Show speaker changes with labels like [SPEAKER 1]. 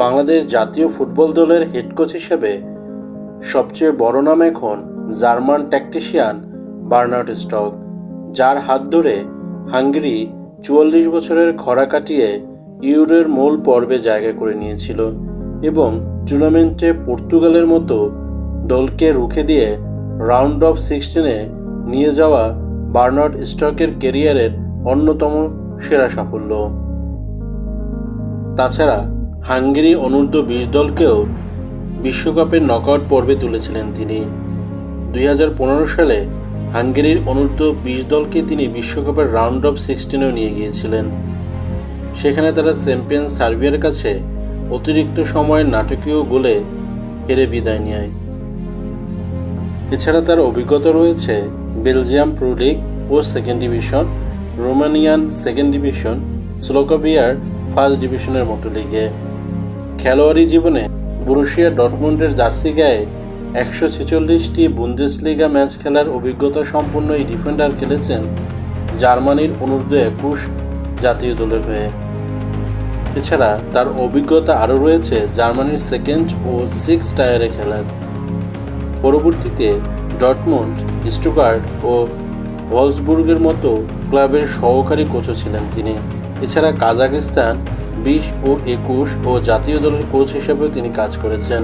[SPEAKER 1] বাংলাদেশ জাতীয় ফুটবল দলের head coach হিসেবে সবচেয়ে বড় নাম এখন জার্মান ট্যাকটিশিয়ান বার্নার্ড স্টক, যার হাত ধরে হাঙ্গেরি ৪৪ বছরের খরা কাটিয়ে ইউরোর মূল পর্বে জায়গা করে নিয়েছিল এবং টুর্নামেন্টে পর্তুগালের মতো দলকে রুখে দিয়ে রাউন্ড অফ 16-এ নিয়ে যাওয়া বার্নার্ড স্টকের ক্যারিয়ারের অন্যতম সেরা সাফল্য। তাছাড়া হাঙ্গেরি অনূর্ধ্ব-20 দলকেও বিশ্বকাপের নকআউট পর্বে তুলেছিলেন তিনি। ২০১৫ সালে হাঙ্গেরির অনূর্ধ্ব-20 দলকে তিনি বিশ্বকাপের রাউন্ড অফ 16-এও নিয়ে গিয়েছিলেন। সেখানে তারা চ্যাম্পিয়ন সার্বিয়ার কাছে অতিরিক্ত সময়ের নাটকীয় গোলে হেরে বিদায় নেয়। এছাড়া তার অভিজ্ঞতা রয়েছে বেলজিয়াম প্রো লিগ ও second division, Romanian second division, স্লোভাকিয়ার ফার্স্ট ডিভিশনের মতো লিগে। খেলোয়াড়ি জীবনে বরুসিয়া ডর্টমুন্ডের জার্সি গায়ে ১৪৬টি বুন্দেসলিগা ম্যাচ খেলার অভিজ্ঞতা সম্পন্ন এই ডিফেন্ডার খেলেছেন জার্মানির অনূর্ধ্ব-২১ জাতীয় দলের হয়ে। এছাড়া তার অভিজ্ঞতা আরও রয়েছে জার্মানির সেকেন্ড ও 6 টায়ারে খেলার। পরবর্তীতে ডর্টমুন্ড, স্টুটগার্ট ও ভলসবুর্গের মতো ক্লাবের সহকারী কোচও ছিলেন তিনি। এছাড়া কাজাখস্তান 20 ও 21 ও জাতীয় দলের কোচ হিসেবেও তিনি কাজ করেছেন।